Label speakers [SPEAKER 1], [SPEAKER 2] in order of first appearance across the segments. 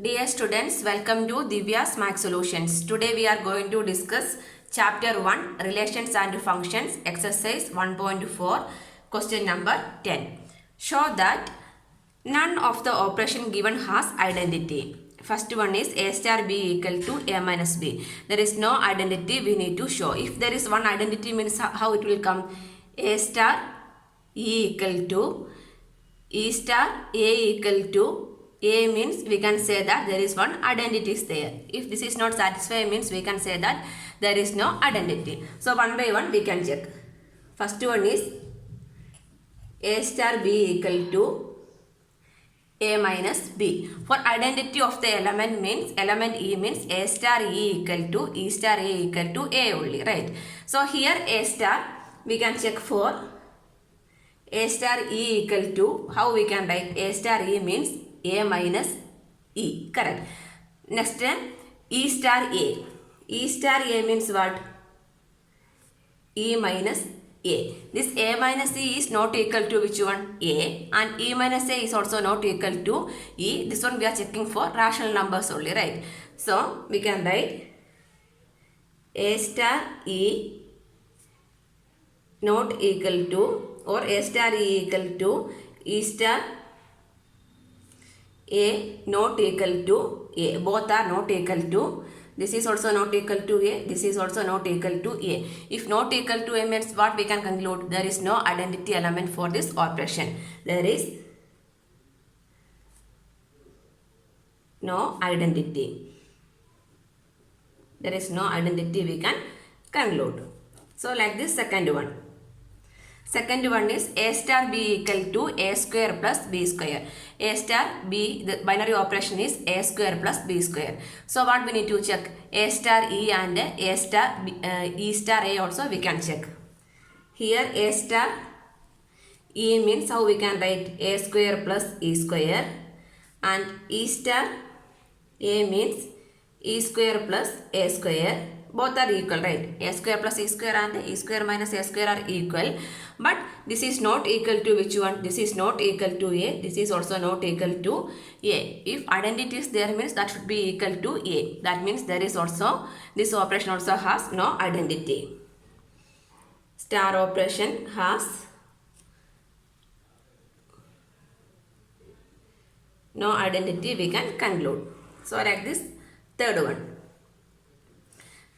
[SPEAKER 1] Dear students, welcome to Divya's Math Solutions. Today we are going to discuss Chapter 1 Relations and Functions, Exercise 1.4, question number 10. Show that none of the operation given has identity. First one is A star B equal to A minus B. There is no identity we need to show. If there is one identity means how it will come? A star E equal to E star A equal to A means we can say that there is one identity is there. If this is not satisfied means we can say that there is no identity. So one by one we can check. First one is A star B equal to A minus B. For identity of the element means element E means A star E equal to E star A equal to A only, right? So here A star we can check for A star E equal to, how we can write? A star E means A minus E, correct. Next E star A. E star A means what? E minus A. This A minus E is not equal to which one? A, and E minus A is also not equal to E. This one we are checking for rational numbers only, right? So we can write A star E not equal to, or A star E equal to E star A not equal to A. Both are not equal to. This is also not equal to A. This is also not equal to A. If not equal to A means what we can conclude? There is no identity element for this operation. There is no identity. There is no identity we can conclude. So like this second one. Second one is A star B equal to A square plus B square. A star B, the binary operation is A square plus B square. So what we need to check? A star E and A star B, E star A also we can check. Here A star E means how we can write? A square plus E square, and E star A means E square plus A square. Both are equal, right? A square plus E square and E square minus A square are equal. But this is not equal to which one? This is not equal to A. This is also not equal to A. If identity is there means that should be equal to A. That means there is also, this operation also has no identity. Star operation has no identity we can conclude. So like this third one.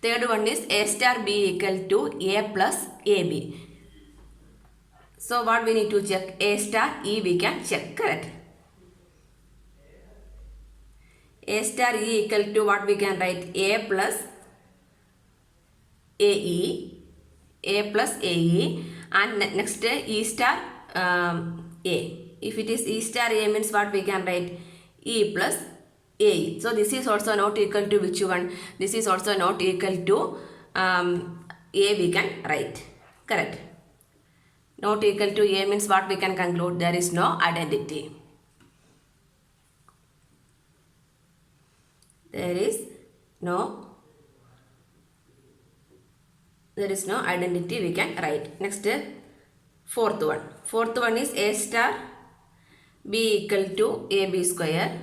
[SPEAKER 1] Third one is A star B equal to A plus AB. So what we need to check? A star E we can check, correct? A star E equal to what we can write? A plus AE. A plus AE, and next E star A. If it is E star A means what we can write? E plus A. So this is also not equal to which one? This is also not equal to A we can write, correct. Not equal to A means what we can conclude? There is no identity. There is no identity we can write. Next fourth one. Fourth one is A star B equal to AB square.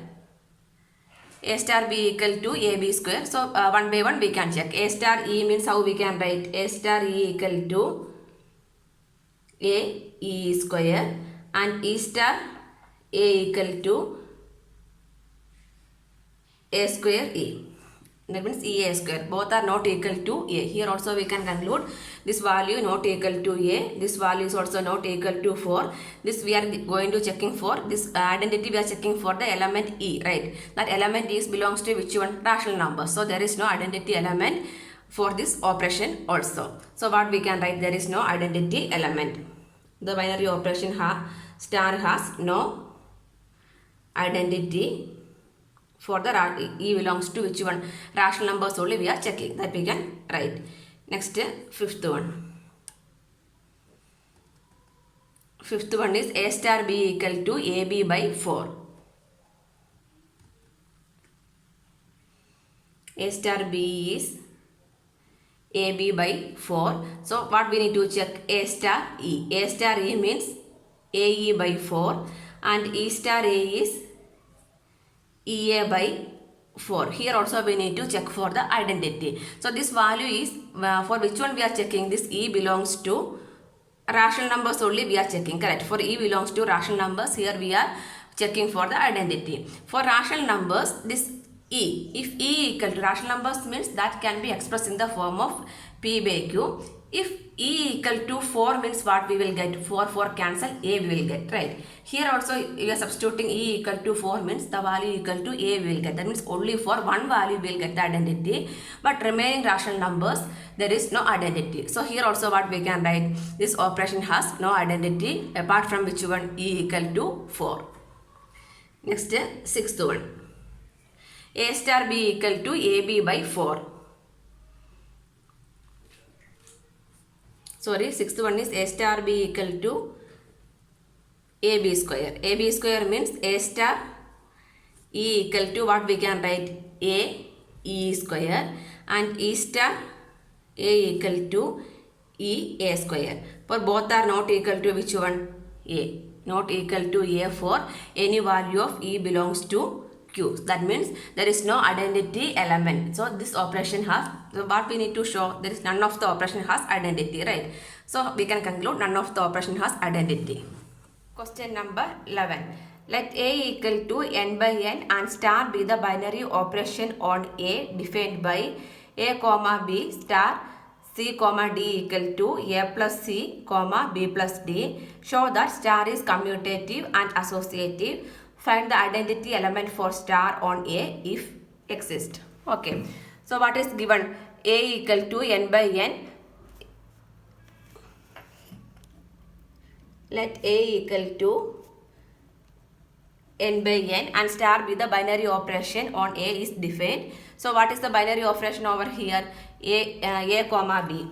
[SPEAKER 1] A star B equal to AB square. So one by one we can check. A star E means how we can write? A star E equal to A E square, and E star A equal to A square E. That means EA square. Both are not equal to A. Here also we can conclude this value not equal to A. This value is also not equal to 4. This we are going to checking for. This identity we are checking for the element E, right? That element E belongs to which one? Rational number. So there is no identity element for this operation also. So what we can write? There is no identity element. The binary operation star has no identity for the E belongs to which one? Rational numbers only we are checking. That we can write. Next fifth one. Fifth one is A star B equal to AB by 4. A star B is AB by 4. So what we need to check? A star E. A star E means AE by 4, and E star A is EA by 4. Here also we need to check for the identity. So this value is for which one we are checking. This E belongs to rational numbers only we are checking, correct? For E belongs to rational numbers, here we are checking for the identity. For rational numbers, this E, if E equal to rational numbers means that can be expressed in the form of P by Q. If E equal to 4 means what we will get? 4 cancel, A we will get, right? Here also we are substituting E equal to 4 means the value equal to A we will get. That means only for one value we will get the identity. But remaining rational numbers, there is no identity. So here also what we can write? This operation has no identity apart from which one? E equal to 4. Next, sixth one. A star B equal to AB by 4. Sorry, sixth one is A star B equal to AB square. AB square means A star E equal to what we can write? A E square, and E star A equal to E A square. For both are not equal to which one? A. Not equal to A for any value of E belongs to Q. That means there is no identity element. So this operation has, so what we need to show, there is none of the operation has identity, right? So we can conclude none of the operation has identity. Question number 11. Let A equal to n by n and star be the binary operation on A defined by A comma B star C comma D equal to A plus C comma B plus D. Show that star is commutative and associative. Find the identity element for star on A if exist. Okay. So what is given? A equal to n by n. Let A equal to n by n and star be the binary operation on A is defined. So what is the binary operation over here? A comma B.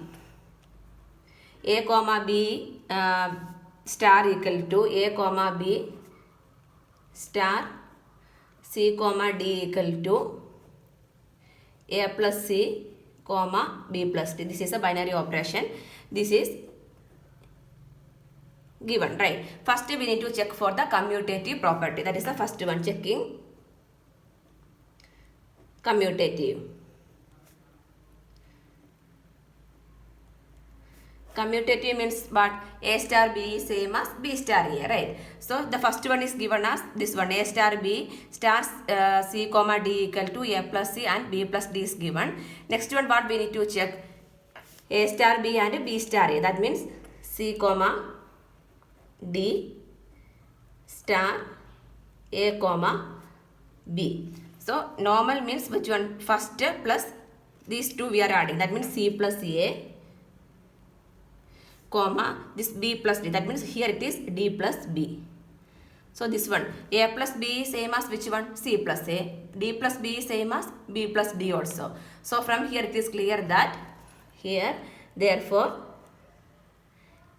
[SPEAKER 1] A comma B star equal to A comma B star C comma D equal to A plus C comma B plus D. This is a binary operation. This is given, right? First we need to check for the commutative property. That is the first one, checking commutative. Commutative means what? A star B is same as B star A, right? So the first one is given as this one, A star B star C comma D equal to A plus C and B plus D is given. Next one, what we need to check? A star B and B star A. That means C comma D star A comma B. So normal means which one? First plus these two we are adding. That means C plus A comma this B plus D. That means here it is D plus B. So this one A plus B is same as which one? C plus A. D plus B is same as B plus D also. So from here it is clear that here therefore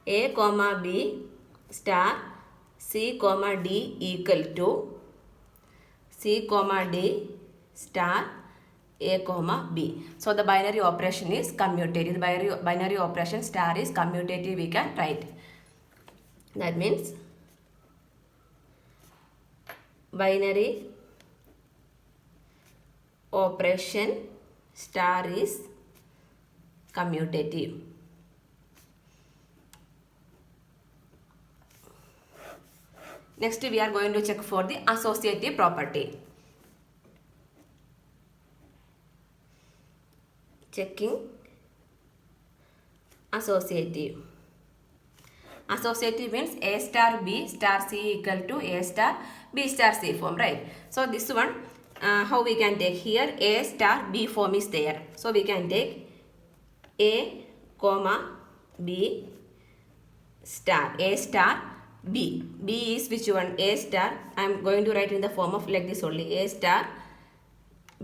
[SPEAKER 1] A comma B star C comma D equal to C comma D star A comma B. So the binary operation is commutative. The binary operation star is commutative, we can write. That means binary operation star is commutative. Next we are going to check for the associative property. Checking associative. Associative means A star B star C equal to A star B star C form, right? So this one how we can take? Here A star B form is there. So we can take A comma B star A star B. B is which one? A star. I am going to write in the form of like this only. A star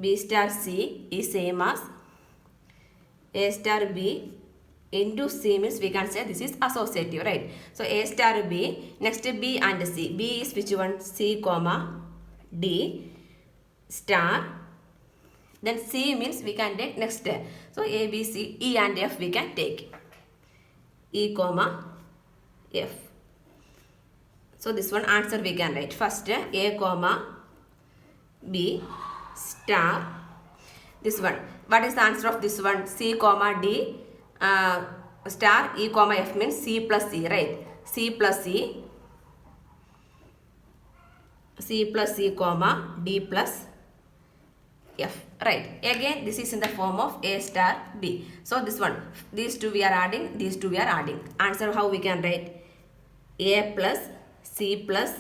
[SPEAKER 1] B star C is same as A star B into C means we can say this is associative, right? So A star B, next B and C. B is which one? C comma D star. Then C means we can take next. So A, B, C, E and F we can take. E comma F. So this one answer we can write. First A comma B star. This one. What is the answer of this one? C comma D star E comma F means C plus E, right? C plus E, C plus E comma D plus F, right? Again, this is in the form of A star B. So this one, these two we are adding, these two we are adding. Answer how we can write? A plus C plus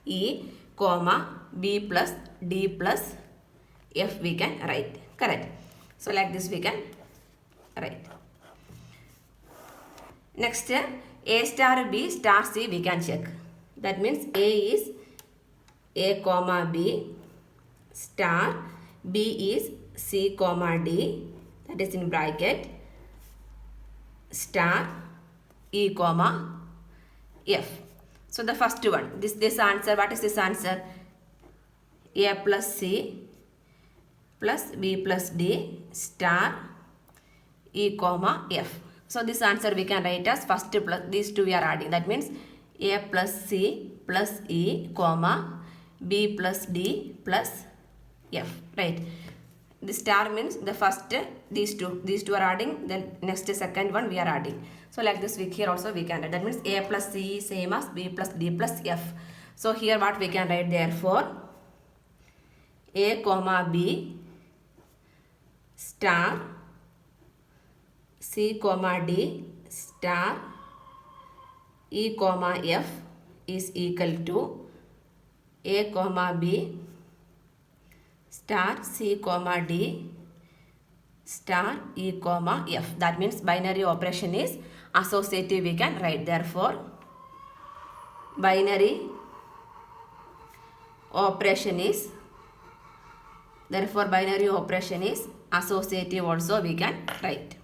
[SPEAKER 1] E comma B plus D plus F we can write. Correct. So like this we can write. Next, A star B star C we can check. That means A is A comma B star, B is C comma D, that is in bracket, star E comma F. So the first one, this answer, what is this answer? A plus C plus B plus D star E comma F. So this answer we can write as first plus these two we are adding. That means A plus C plus E comma B plus D plus F, right? The star means the first these two are adding, then next second one we are adding. So like this here also we can write. That means A plus C is same as B plus D plus F. So here what we can write, therefore A comma B star C comma D star E comma F is equal to A comma B star C comma D star E comma F. That means binary operation is associative we can write. Therefore binary operation is associative also we can write.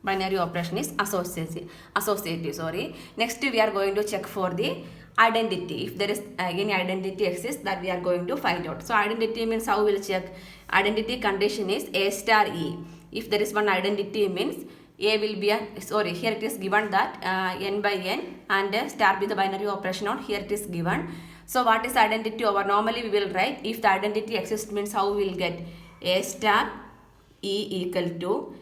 [SPEAKER 1] Binary operation is associative, sorry. Next we are going to check for the identity. If there is any identity exists, that we are going to find out. So identity means how we will check? Identity condition is A star E. If there is one identity means A will be here it is given that n by n and star be the binary operation on, here it is given. So what is identity over? Normally we will write, if the identity exists means how we will get? A star E equal to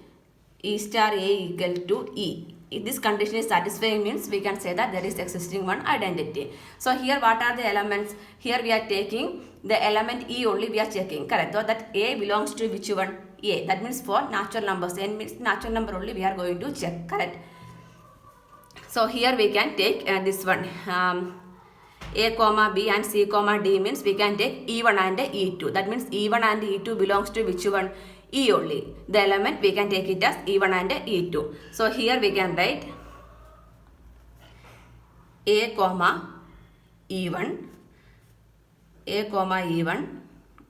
[SPEAKER 1] E star A equal to E. If this condition is satisfying means we can say that there is existing one identity. So here what are the elements? Here we are taking the element E only we are checking, correct? So that A belongs to which one? A. That means for natural numbers. N means natural number only we are going to check, correct? So here we can take this one. A comma B and C comma D means we can take E1 and E2. That means E1 and E2 belongs to which one? E only. The element we can take it as E1 and E2. So here we can write A comma E1, A comma E1,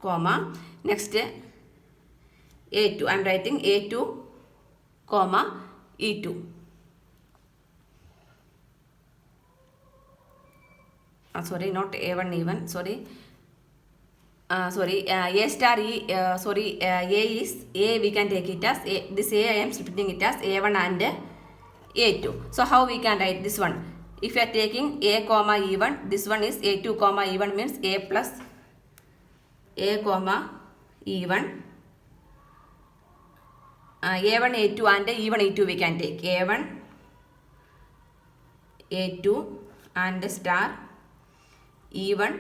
[SPEAKER 1] comma next A2. I am writing A2 comma E2. Sorry, not A1 E1, sorry. A star E, A is, A we can take it as, this A I am splitting it as A1 and A2. So how we can write this one? If you are taking A comma E1, this one is A2 comma E1 means A plus A comma E1. A1, A2 and E1, E2 we can take. A1, A2 and star E1,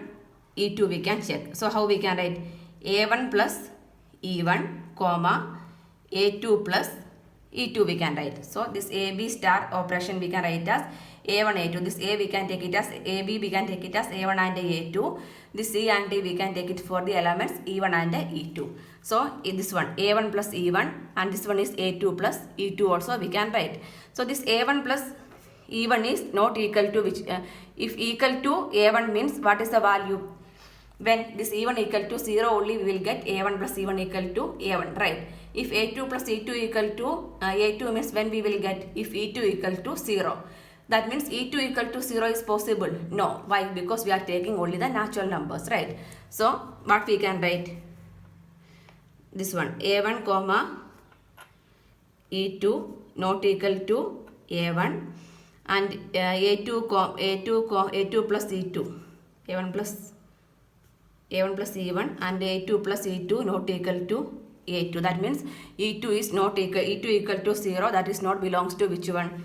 [SPEAKER 1] E2 we can check. So how we can write? A1 plus E1 comma A2 plus E2 we can write. So this AB star operation we can write as A1, A2. This A we can take it as AB, we can take it as A1 and A2. This C and D we can take it for the elements E1 and E2. So in this one A1 plus E1 and this one is A2 plus E2 also we can write. So this A1 plus E1 is not equal to which? If equal to A1 means what is the value? When this E1 equal to 0 only we will get A1 plus E1 equal to A1, right? If A2 plus E2 equal to A2 means when we will get if E2 equal to 0. That means E2 equal to 0 is possible? No. Why? Because we are taking only the natural numbers, right? So what we can write? This one A1 comma E2 not equal to A1 and A2 plus E2. A1 plus a1 plus e1 and a2 plus e2 not equal to a2. That means e2 is not equal to 0. That is not belongs to which one?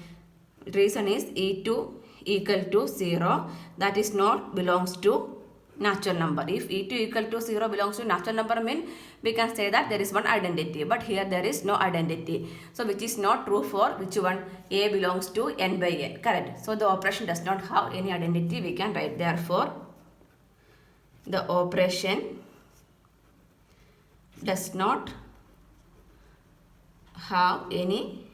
[SPEAKER 1] Reason is e2 equal to 0. That is not belongs to natural number. If e2 equal to 0 belongs to natural number, mean we can say that there is one identity, but here there is no identity. So which is not true for which one? A belongs to n by n. Correct. So the operation does not have any identity. We can write therefore the operation does not have any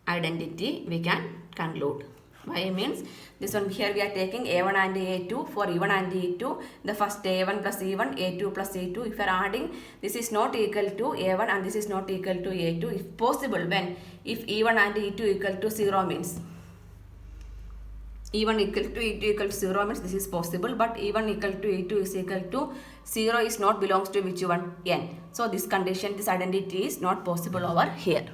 [SPEAKER 1] identity. We can conclude. Why means this one here we are taking a1 and a2 for e1 and e2. The first a1 plus e1, a2 plus e2. If you are adding, this is not equal to a1 and this is not equal to a2. If possible, when if e1 and e2 equal to 0 means e1 equal to e2 equal to 0 means this is possible, but e1 equal to e2 is equal to 0 is not belongs to which one? N. So this condition, this identity is not possible over here.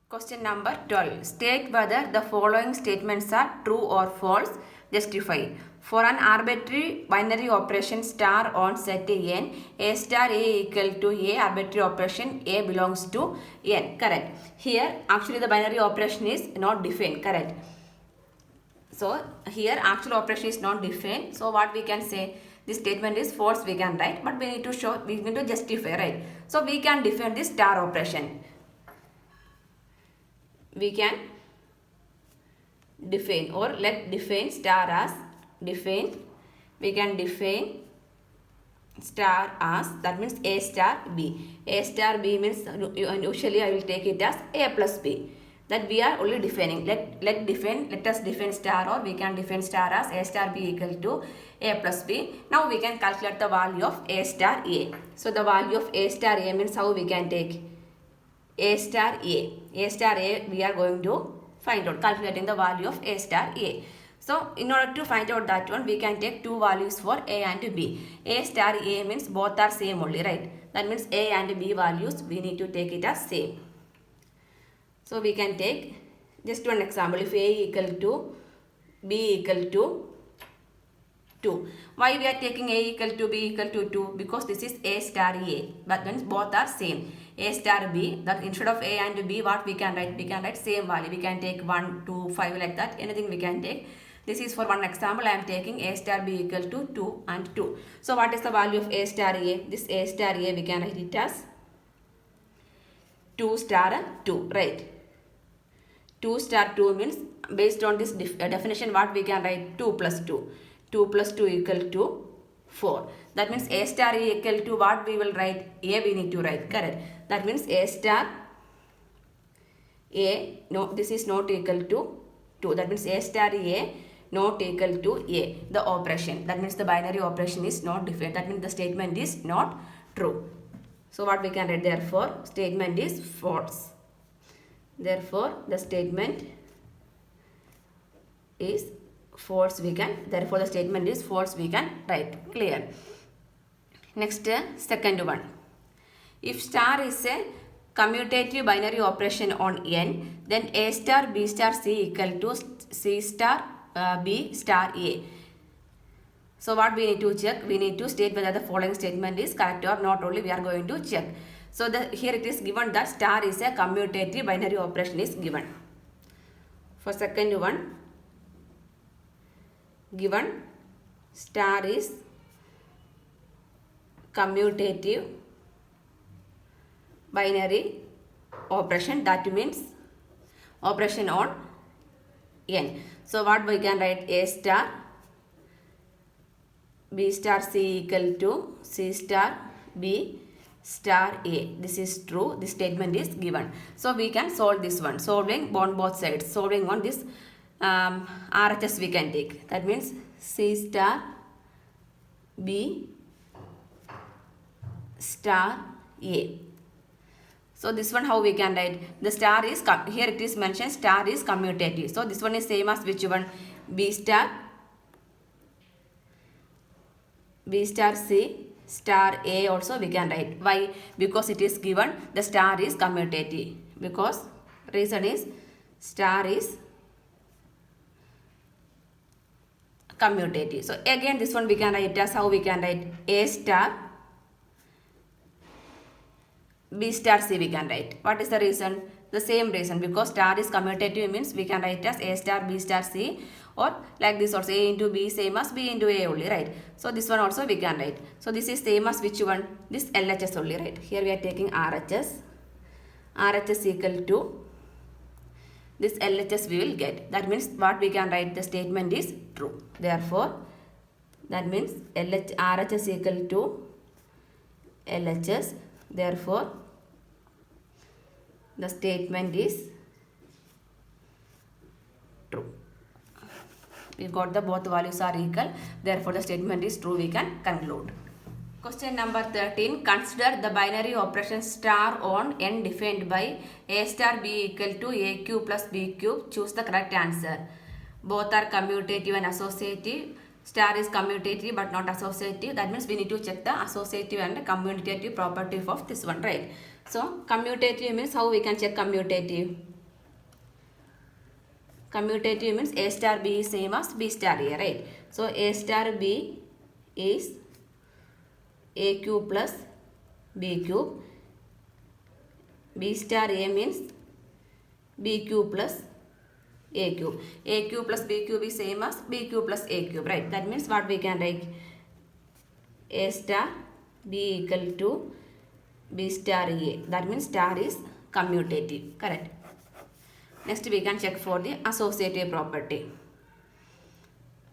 [SPEAKER 1] Question number 12. State whether the following statements are true or false. Justify. For an arbitrary binary operation star on set n, a star a equal to a arbitrary operation a belongs to n. Correct. Here actually the binary operation is not defined. Correct. So here actual operation is not defined. So what we can say? This statement is false, we can write, but we need to show, we need to justify, right? So we can define this star operation. We can define or let define star as define. We can define star as, that means a star b. A star b means usually I will take it as a plus b. That we are only defining. Let us define star, or we can define star as a star b equal to a plus b. Now we can calculate the value of a star a. So the value of a star a means how we can take a star a. A star a we are going to find out, calculating the value of a star a. So in order to find out that one, we can take two values for a and b. A star a means both are same only, right? That means a and b values we need to take it as same. So we can take just one example. If a equal to b equal to 2. Why we are taking a equal to b equal to 2? Because this is a star a. But means both are same. A star b, that instead of a and b, what we can write? We can write same value. We can take 1, 2, 5 like that. Anything we can take. This is for one example. I am taking a star b equal to 2 and 2. So what is the value of a star a? This a star a we can write it as 2 star 2, right? 2 star 2 means based on this definition, what we can write? 2 plus 2. 2 plus 2 equal to 4. That means a star a equal to what we will write? A we need to write. Correct. That means a star a, no, this is not equal to 2. That means a star a not equal to a. The operation. That means the binary operation is not defined. That means the statement is not true. So what we can write? Therefore, statement is false. Therefore, the statement is false. We can, therefore the statement is false, we can write. Clear. Next, second one. If star is a commutative binary operation on n, then a star b star c equal to c star b star a. So what we need to check? We need to state whether the following statement is correct or not. Only we are going to check. So here it is given that star is a commutative binary operation is given. For second one, given star is commutative binary operation, that means operation on n. So what we can write? A star b star c equal to c star b star a. This is true. This statement is given. So we can solve this one. Solving on both sides. Solving on this RHS we can take. That means c star b star a. So this one how we can write? The star is, here it is mentioned star is commutative. So this one is same as which one? B star c star a also we can write. Why? Because it is given the star is commutative. Because reason is star is commutative. So again this one we can write as how we can write A star B star C we can write. What is the reason? The same reason, because star is commutative means we can write as A star B star C, or like this also A into B same as B into A only, right? So this one also we can write. So this is same as which one? This LHS only, right? Here we are taking RHS. RHS equal to this LHS we will get. That means what we can write, the statement is true. Therefore, that means RHS equal to LHS. Therefore, the statement is true. We got the both values are equal. Therefore, the statement is true. We can conclude. Question number 13. Consider the binary operation star on n defined by A star B equal to A cube plus B cube. Choose the correct answer. Both are commutative and associative. Star is commutative but not associative. That means we need to check the associative and commutative property of this one, right? So, commutative means how we can check commutative? Commutative means A star B is same as B star A, right? So, A star B is A cube plus B cube. B star A means B cube plus A cube. A cube plus B cube is same as B cube plus A cube, right? That means what we can write? A star B equal to B star A. That means star is commutative, correct? Next we can check for the associative property.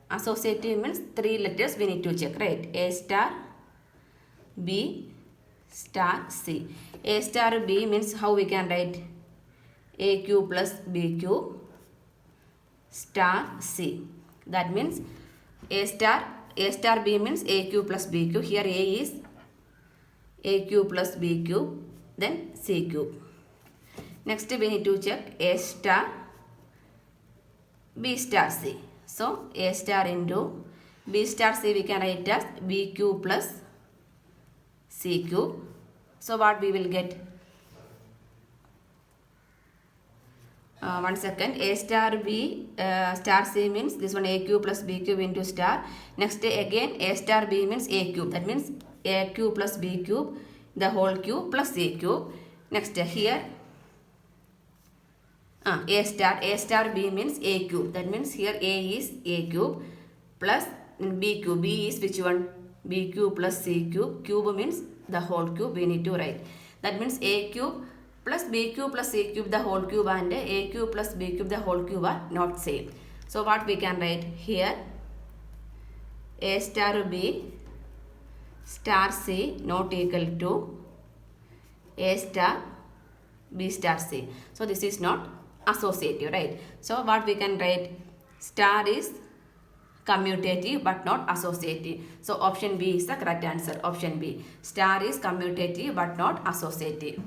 [SPEAKER 1] Associative means 3 letters we need to check, right? A star B star C. A star B means how we can write? A cube plus B cube star C. That means A star B means A cube plus B cube. Here A is A cube plus B cube, then C cube. Next we need to check A star B star C. So A star into B star C we can write as B cube plus C cube. So what we will get? One second. A star B star C means this one A cube plus B cube into star. Next again A star B means A cube. That means A cube plus B cube, the whole cube plus A cube. Next here A star B means A cube. That means here A is A cube plus B cube. B is which one? B cube plus C cube. Cube means the whole cube we need to write. That means A cube plus B cube plus C cube the whole cube and A cube plus B cube the whole cube are not same. So what we can write here? A star B star C not equal to A star B star C. So this is not associative, right? So what we can write? Star is commutative but not associative. So option B is the correct answer. Option B. Star is commutative but not associative.